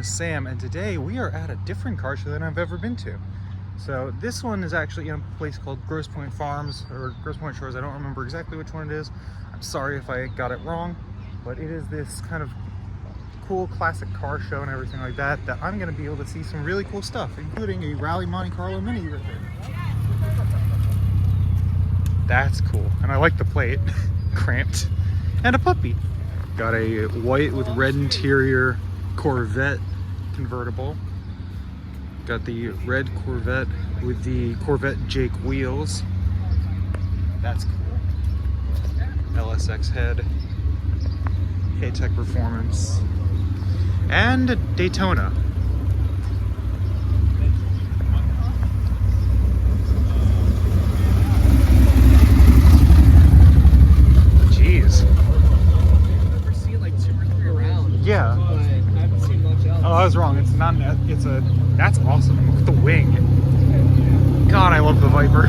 is Sam, and today we are at a different car show than I've ever been to. So this one is actually in a place called Grosse Pointe Farms, or Grosse Pointe Shores. I don't remember exactly which one it is. I'm sorry if I got it wrong, but it is this kind of cool classic car show and everything like that I'm going to be able to see some really cool stuff, including a Rally Monte Carlo Mini right there. That's cool, and I like the plate. Cramped. And a puppy. Got a white with red interior Corvette convertible. Got the red Corvette with the Corvette Jake wheels. That's cool. LSX head. K-Tech Performance. And Daytona. Jeez. I've seen like 2 or 3 around. Yeah. But I haven't seen much else. Oh, I was wrong. It's not. It's a. That's awesome. Look at the wing. God, I love the Viper.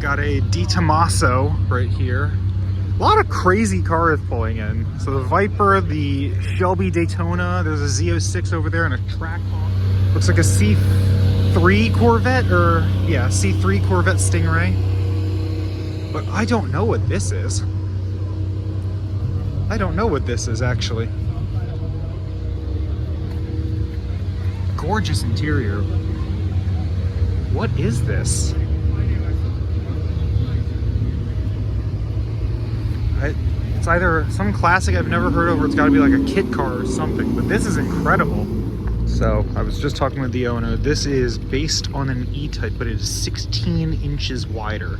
Got a Di Tommaso right here. A lot of crazy cars pulling in. So the Viper, the Shelby Daytona. There's a Z06 over there and a Trackhawk. Looks like a C3 Corvette, or yeah, C3 Corvette Stingray. But I don't know what this is. I don't know what this is, actually. Gorgeous interior. What is this? It's either some classic I've never heard of, or it's got to be like a kit car or something. But this is incredible. So I was just talking with the owner. This is based on an E-Type, but it is 16 inches wider.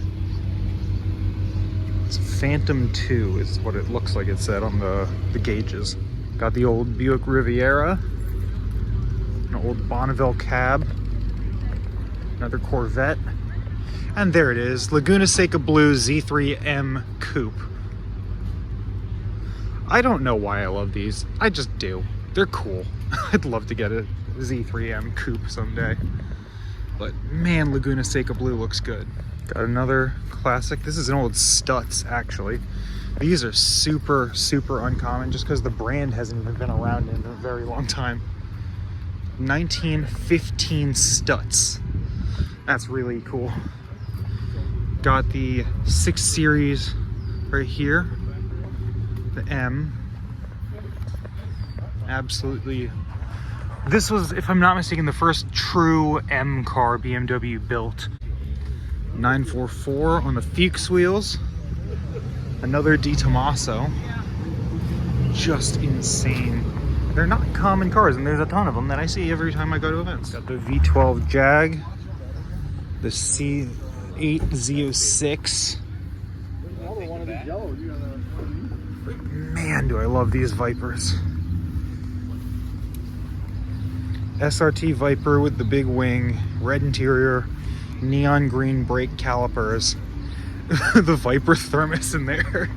It's Phantom 2 is what it looks like it said on the gauges. Got the old Buick Riviera, an old Bonneville cab, another Corvette, and there it is, Laguna Seca Blue Z3M Coupe. I don't know why I love these, I just do. They're cool. I'd love to get a Z3M Coupe someday. But man, Laguna Seca Blue looks good. Got another classic. This is an old Stutz, actually. These are super, super uncommon just because the brand hasn't even been around in a very long time. 1915 Stutz. That's really cool. Got the 6 Series right here. The M. Absolutely. This was, if I'm not mistaken, the first true M car BMW built. 944 on the Fuchs wheels. Another Di Tommaso. Just insane. They're not common cars, and there's a ton of them that I see every time I go to events. Got the V12 Jag, the C8 Z06. Man, do I love these Vipers. SRT Viper with the big wing, red interior, neon green brake calipers. The Viper thermos in there.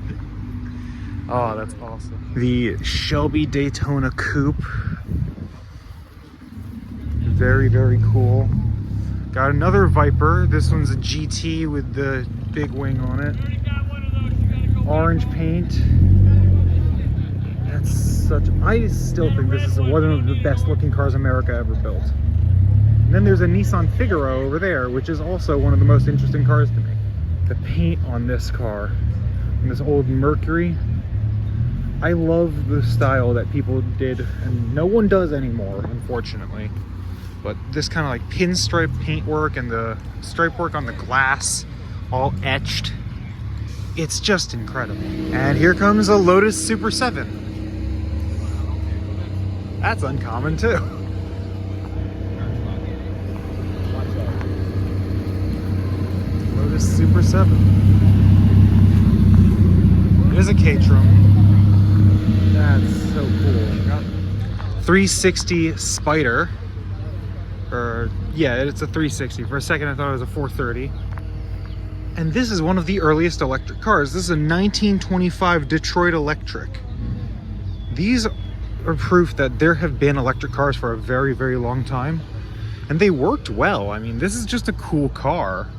Oh, that's awesome. The Shelby Daytona Coupe. Very, very cool. Got another Viper. This one's a GT with the big wing on it. Orange paint. That's such... I still think this is one of the best looking cars America ever built. And then there's a Nissan Figaro over there, which is also one of the most interesting cars to me. The paint on this car, on this old Mercury, I love the style that people did, and no one does anymore, unfortunately. But this kind of like pinstripe paintwork and the stripe work on the glass, all etched. It's just incredible. And here comes a Lotus Super 7. That's uncommon too. Lotus Super 7. It is a Caterham. That's so cool. 360 Spider. Or, yeah, it's a 360. For a second I thought it was a 430. And this is one of the earliest electric cars. This is a 1925 Detroit Electric. These are proof that there have been electric cars for a very, very long time. And they worked well. I mean, this is just a cool car.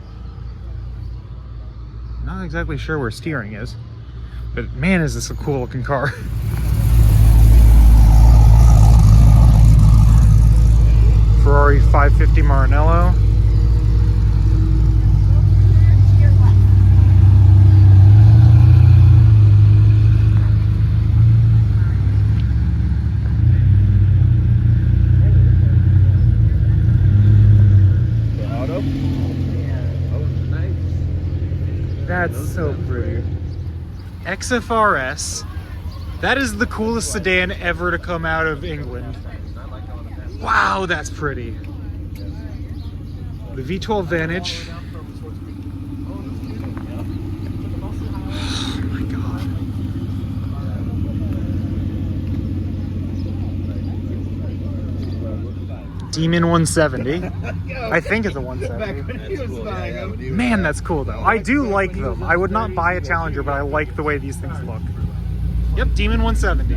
Not exactly sure where steering is. But man, is this a cool looking car. Ferrari 550 Maranello. That's so pretty. XFRS. That is the coolest sedan ever to come out of England. Wow, that's pretty. The V12 Vantage. Oh my god. Demon 170. I think it's a 170. Man, that's cool though. I do like them. I would not buy a Challenger, but I like the way these things look. Yep, Demon 170.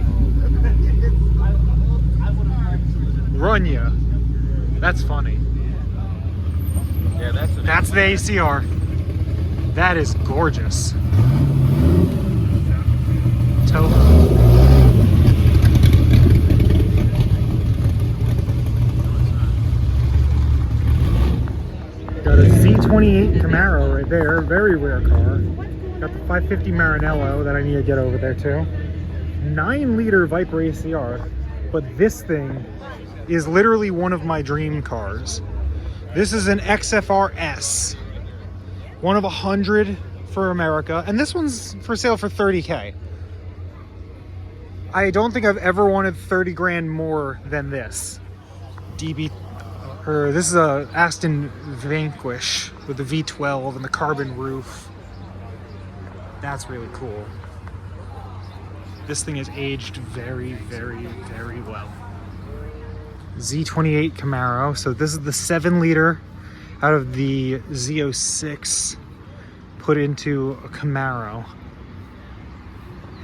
Run ya. That's funny. Yeah, that's the ACR. That is gorgeous. Toho. Got a Z28 Camaro right there, very rare car. Got the 550 Maranello that I need to get over there too. 9-liter Viper ACR, but this thing is literally one of my dream cars. This is an XFRS, one of 100 for America, and this one's for sale for 30K. I don't think I've ever wanted 30 grand more than this. This is a Aston Vanquish with the V12 and the carbon roof. That's really cool. This thing has aged very, very, very well. Z28 Camaro. So this is the 7-liter out of the Z06 put into a Camaro.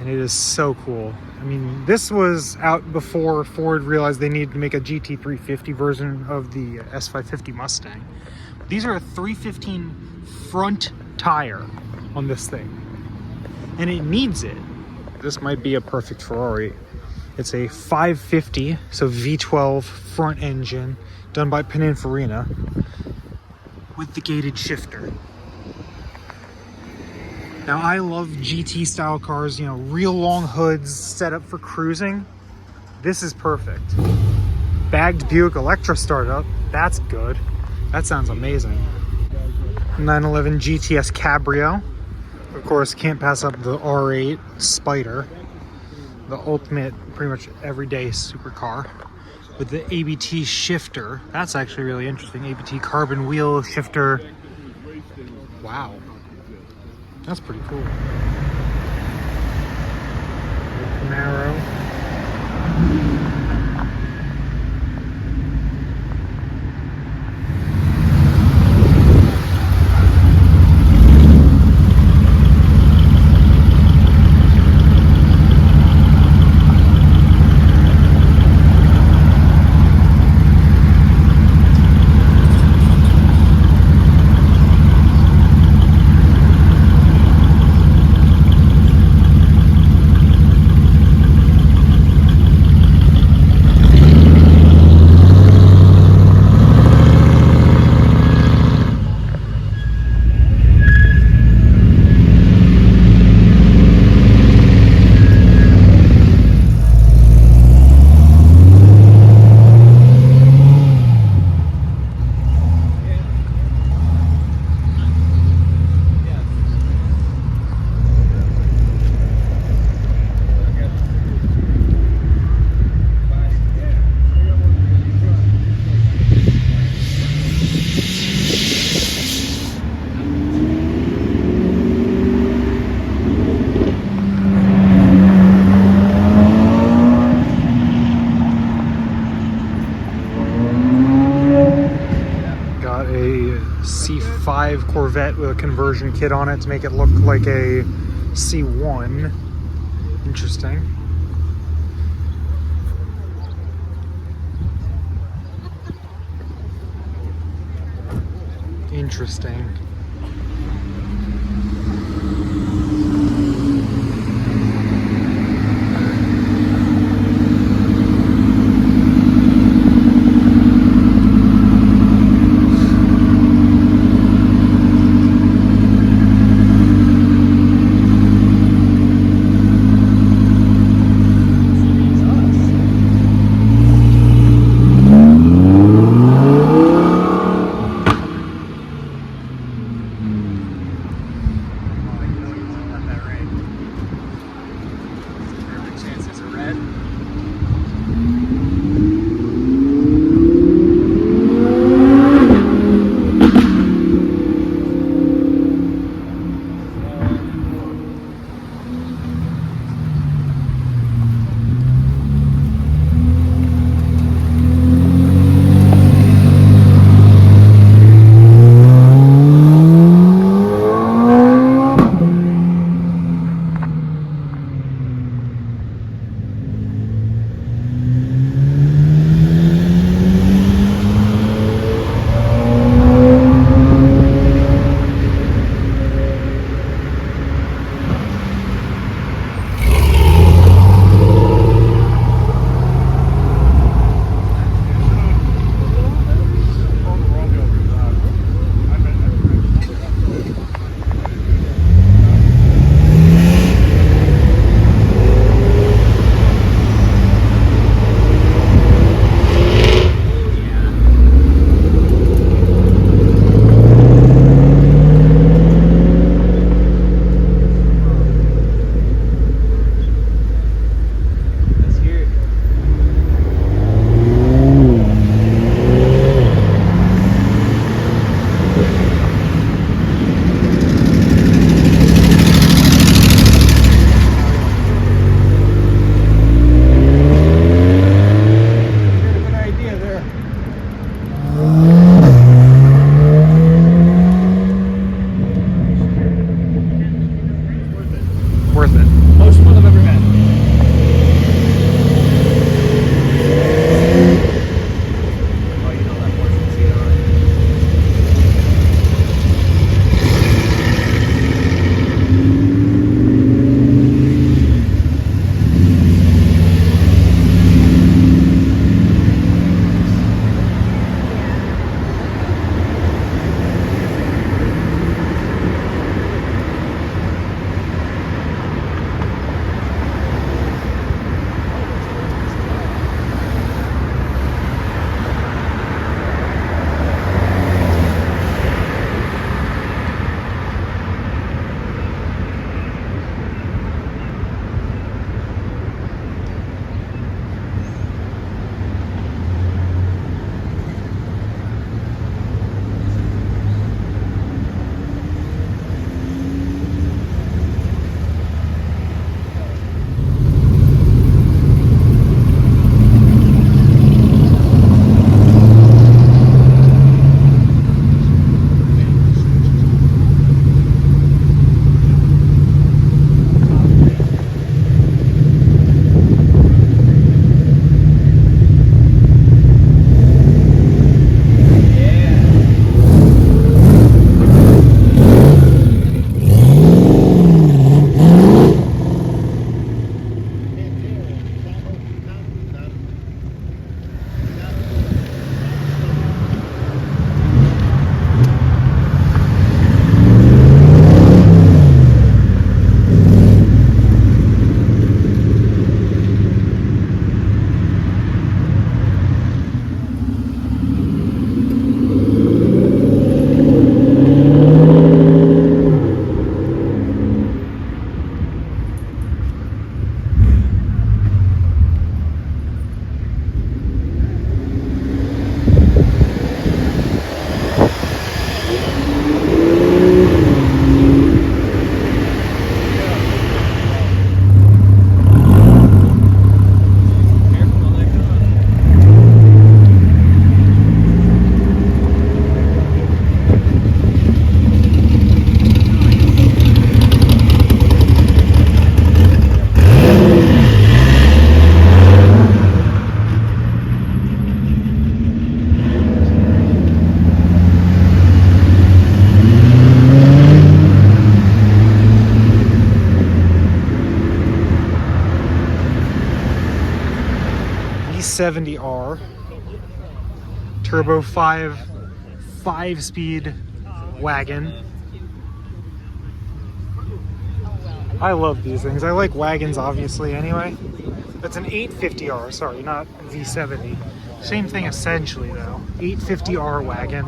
And it is so cool. I mean, this was out before Ford realized they needed to make a GT350 version of the S550 Mustang. These are a 315 front tire on this thing. And it needs it. This might be a perfect Ferrari. It's a 550, so V12 front engine, done by Pininfarina, with the gated shifter. Now I love GT style cars, you know, real long hoods set up for cruising. This is perfect. Bagged Buick Electra startup, that's good. That sounds amazing. 911 GTS Cabrio. Of course, can't pass up the R8 Spider. The ultimate, pretty much everyday supercar. With the ABT shifter. That's actually really interesting. ABT carbon wheel shifter. Wow. That's pretty cool. Camaro. C5 Corvette with a conversion kit on it to make it look like a C1. Interesting. Interesting. V70R turbo 5-speed wagon. I love these things. I like wagons obviously anyway. That's an 850R, sorry, not V70. Same thing essentially though. 850R wagon.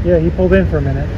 Yeah, he pulled in for a minute.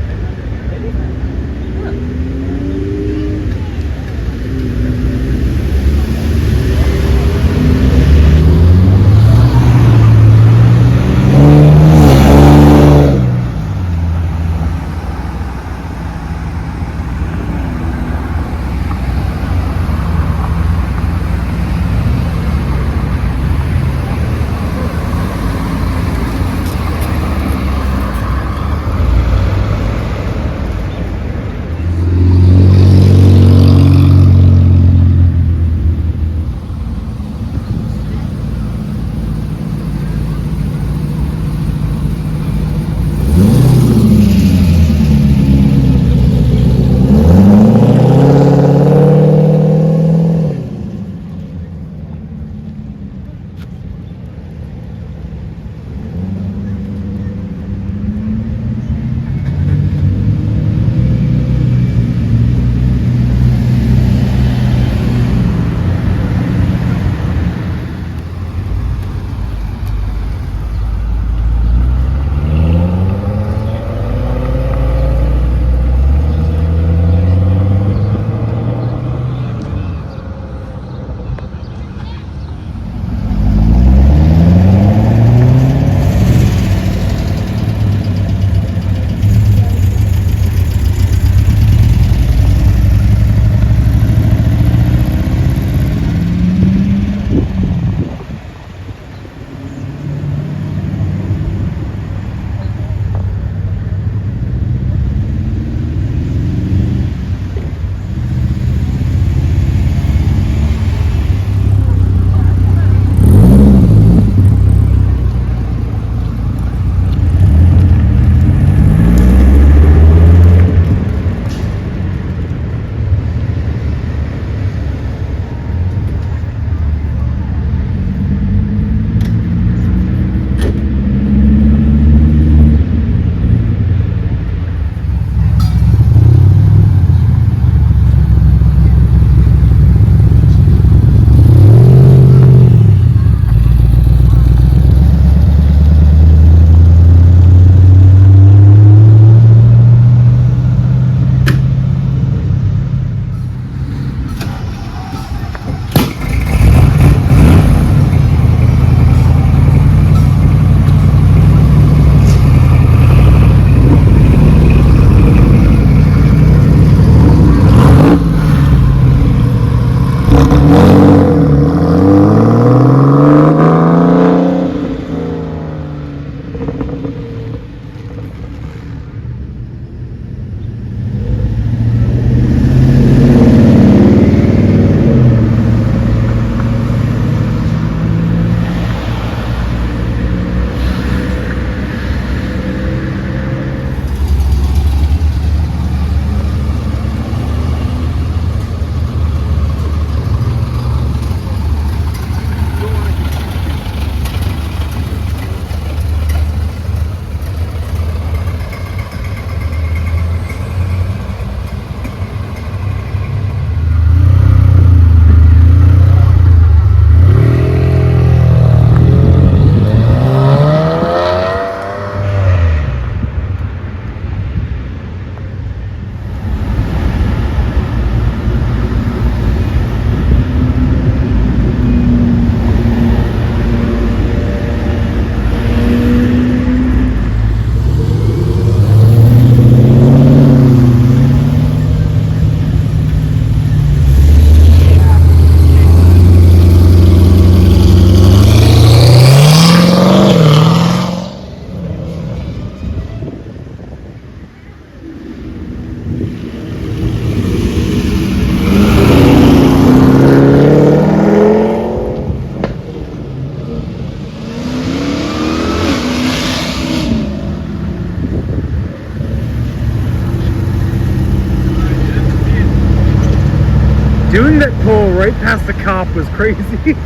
past the cop was crazy.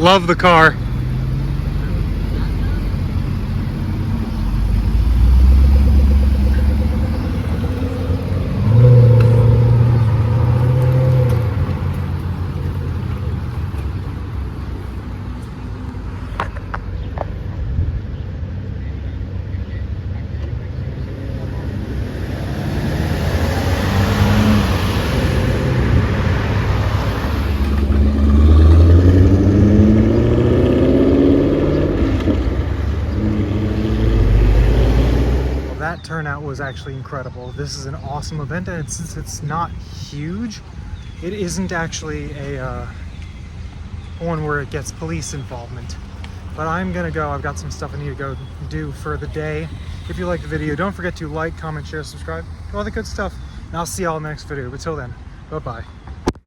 Love the car. That turnout was actually incredible. This is an awesome event, and since it's not huge, it isn't actually a one where it gets police involvement. But I'm gonna go. I've got some stuff I need to go do for the day. If you like the video, don't forget to like, comment, share, subscribe, all the good stuff, and I'll see y'all in the next video. But till then, bye-bye.